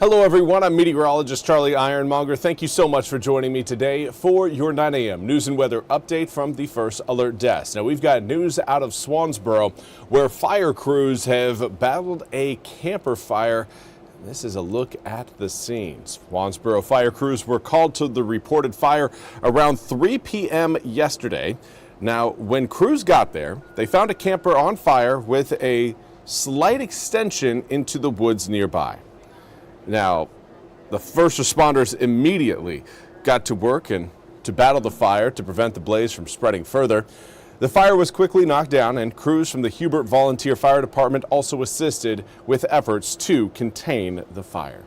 Hello everyone, I'm Meteorologist Charlie Ironmonger. Thank you so much for joining me today for your 9 a.m. news and weather update from the First Alert Desk. Now we've got news out of Swansboro where fire crews have battled a camper fire. This is a look at the scenes. Swansboro fire crews were called to the reported fire around 3 p.m. yesterday. Now when crews got there, they found a camper on fire with a slight extension into the woods nearby. Now, the first responders immediately got to work and to battle the fire to prevent the blaze from spreading further. The fire was quickly knocked down, and crews from the Hubert Volunteer Fire Department also assisted with efforts to contain the fire.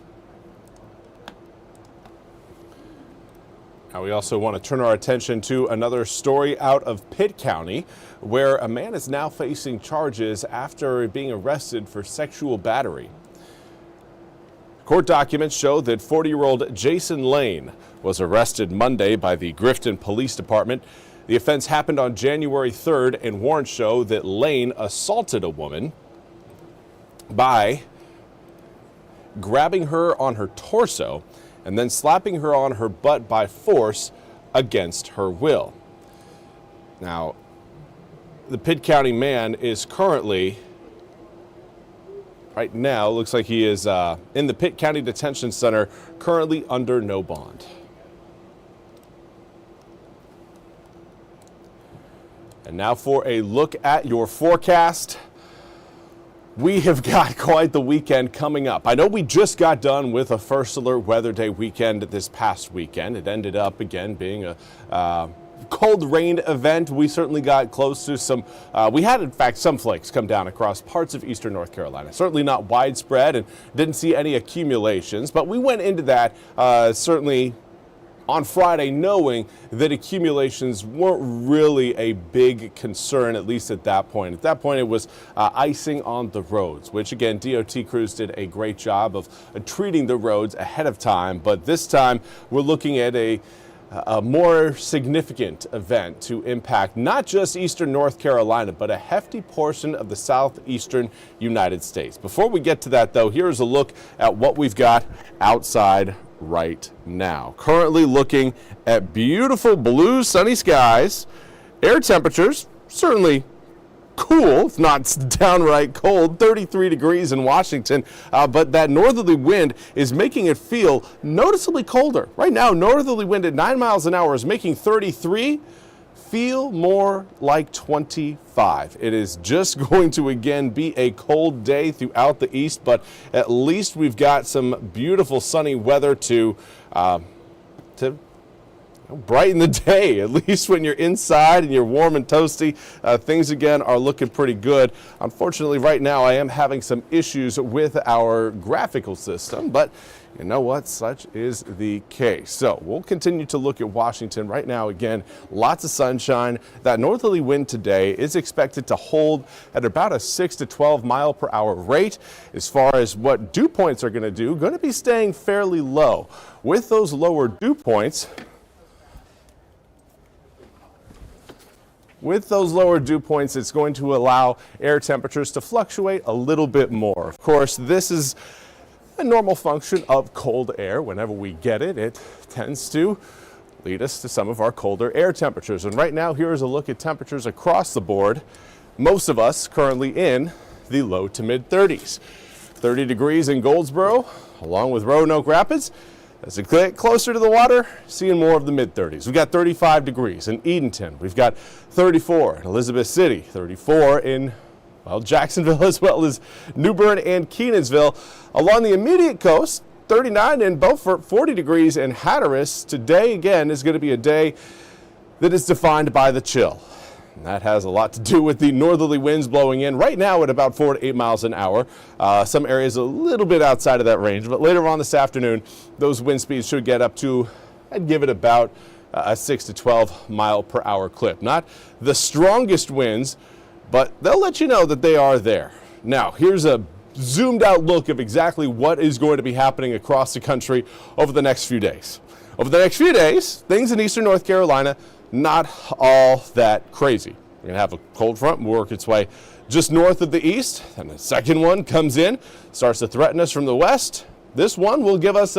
Now, we also want to turn our attention to another story out of Pitt County, where a man is now facing charges after being arrested for sexual battery. Court documents show that 40-year-old Jason Lane was arrested Monday by the Grifton Police Department. The offense happened on January 3rd, and warrants show that Lane assaulted a woman by grabbing her on her torso and then slapping her on her butt by force against her will. Now, the Pitt County man is currently right now, looks like he is in the Pitt County Detention Center, currently under no bond. And now for a look at your forecast. We have got quite the weekend coming up. I know we just got done with a First Alert Weather Day weekend this past weekend. It ended up again being a cold rain event. We certainly got close to some, we had in fact some flakes come down across parts of eastern North Carolina. Certainly not widespread and didn't see any accumulations, but we went into that certainly on Friday knowing that accumulations weren't really a big concern, at least at that point. At that point it was icing on the roads, which again DOT crews did a great job of treating the roads ahead of time, but this time we're looking at a more significant event to impact not just eastern North Carolina, but a hefty portion of the southeastern United States. Before we get to that, though, here's a look at what we've got outside right now. Currently looking at beautiful blue sunny skies. Air temperatures certainly cool, if not downright cold, 33 degrees in Washington, but that northerly wind is making it feel noticeably colder. Right now, northerly wind at 9 miles an hour is making 33 feel more like 25. It is just going to again be a cold day throughout the east, but at least we've got some beautiful sunny weather to brighten the day, at least when you're inside and you're warm and toasty. Things again are looking pretty good. Unfortunately, right now I am having some issues with our graphical system, but you know what? Such is the case. So we'll continue to look at Washington right now. Again, lots of sunshine. That northerly wind today is expected to hold at about a 6 to 12 mile per hour rate. As far as what dew points are going to do, going to be staying fairly low. With those lower dew points, it's going to allow air temperatures to fluctuate a little bit more. Of course, this is a normal function of cold air. Whenever we get it, it tends to lead us to some of our colder air temperatures. And right now, here is a look at temperatures across the board. Most of us currently in the low to mid 30s. 30 degrees in Goldsboro, along with Roanoke Rapids. As we get closer to the water, seeing more of the mid-30s. We've got 35 degrees in Edenton. We've got 34 in Elizabeth City, 34 in, well, Jacksonville, as well as New Bern and Kenansville. Along the immediate coast, 39 in Beaufort, 40 degrees in Hatteras. Today, again, is going to be a day that is defined by the chill. And that has a lot to do with the northerly winds blowing in right now at about 4 to 8 miles an hour. Some areas a little bit outside of that range, but later on this afternoon, those wind speeds should get up to, I'd give it about a 6 to 12 mile per hour clip. Not the strongest winds, but they'll let you know that they are there. Now, here's a zoomed out look of exactly what is going to be happening across the country over the next few days. Over the next few days, things in eastern North Carolina, not all that crazy. We're going to have a cold front work its way just north of the east, and the second one comes in, starts to threaten us from the west. This one will give us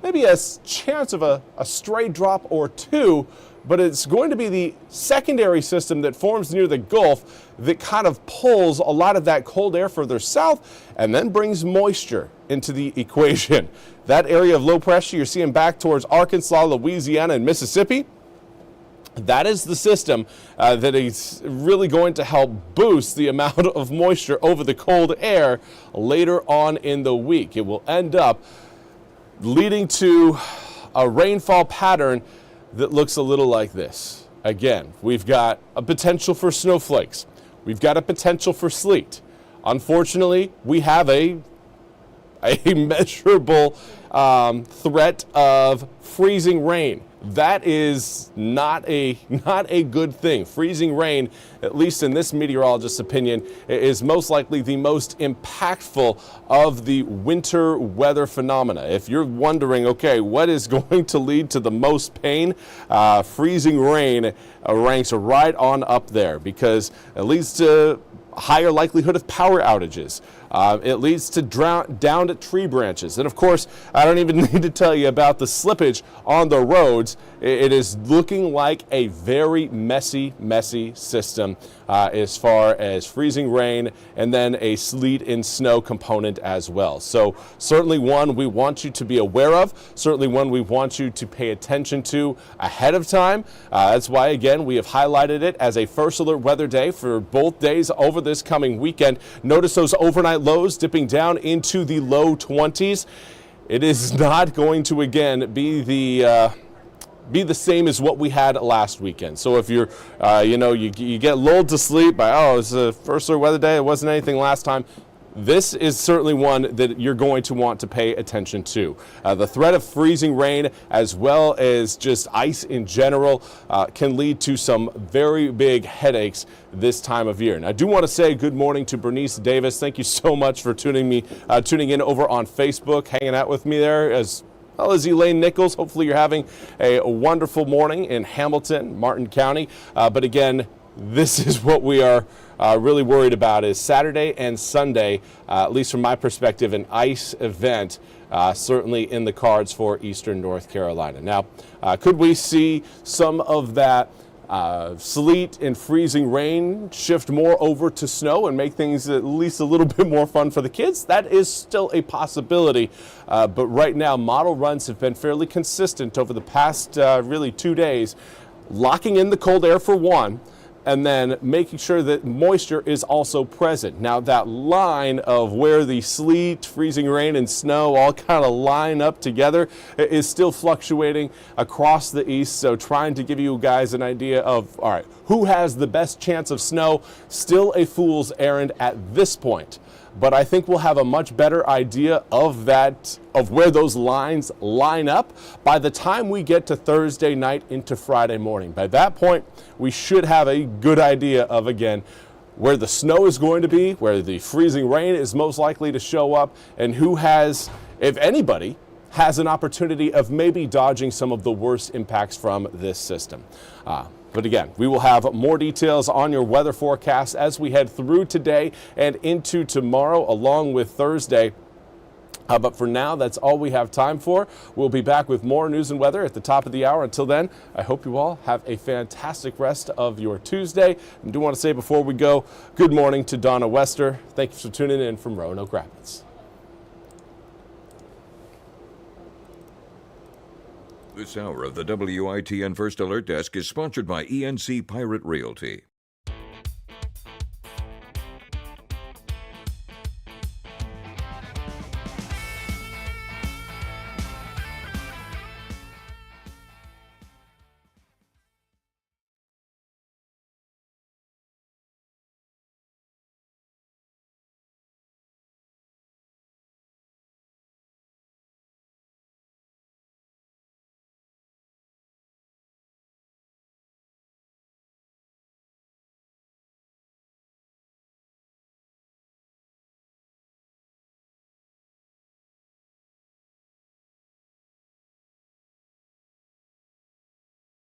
maybe a chance of a stray drop or two, but it's going to be the secondary system that forms near the Gulf that kind of pulls a lot of that cold air further south and then brings moisture into the equation. That area of low pressure you're seeing back towards Arkansas, Louisiana, and Mississippi, that is the system that is really going to help boost the amount of moisture over the cold air later on in the week. It will end up leading to a rainfall pattern that looks a little like this. Again, we've got a potential for snowflakes. We've got a potential for sleet. Unfortunately, we have a measurable threat of freezing rain. That is not a good thing. Freezing rain, at least in this meteorologist's opinion, is most likely the most impactful of the winter weather phenomena. If you're wondering, okay, what is going to lead to the most pain, freezing rain ranks right on up there, because it leads to higher likelihood of power outages. It leads to downed tree branches. And of course, I don't even need to tell you about the slippage on the roads. It is looking like a very messy system as far as freezing rain and then a sleet and snow component as well. So certainly one we want you to be aware of, certainly one we want you to pay attention to ahead of time. That's why, again, we have highlighted it as a first alert weather day for both days over this coming weekend. Notice those overnight lows dipping down into the low 20s. It is not going to, again, be the same as what we had last weekend. So if you're, you get lulled to sleep by, oh, it's a first alert weather day, it wasn't anything last time. This is certainly one that you're going to want to pay attention to. The threat of freezing rain as well as just ice in general can lead to some very big headaches this time of year. And I do want to say good morning to Bernice Davis. Thank you so much for tuning in over on Facebook, hanging out with me there, as well as Elaine Nichols. Hopefully you're having a wonderful morning in Hamilton, Martin County. But again, this is what we are really worried about, is Saturday and Sunday, at least from my perspective, an ice event certainly in the cards for eastern North Carolina. Now, could we see some of that sleet and freezing rain shift more over to snow and make things at least a little bit more fun for the kids? That is still a possibility. But right now, model runs have been fairly consistent over the past really 2 days, locking in the cold air for one, and then making sure that moisture is also present. Now, that line of where the sleet, freezing rain, and snow all kind of line up together is still fluctuating across the east. So trying to give you guys an idea of, all right, who has the best chance of snow? Still a fool's errand at this point. But I think we'll have a much better idea of where those lines line up by the time we get to Thursday night into Friday morning. By that point, we should have a good idea of, again, where the snow is going to be, where the freezing rain is most likely to show up, and who has, if anybody, has an opportunity of maybe dodging some of the worst impacts from this system. But again, we will have more details on your weather forecast as we head through today and into tomorrow, along with Thursday. But for now, that's all we have time for. We'll be back with more news and weather at the top of the hour. Until then, I hope you all have a fantastic rest of your Tuesday. I do want to say before we go, good morning to Donna Wester. Thank you for tuning in from Roanoke Rapids. This hour of the WITN First Alert Desk is sponsored by ENC Pirate Realty.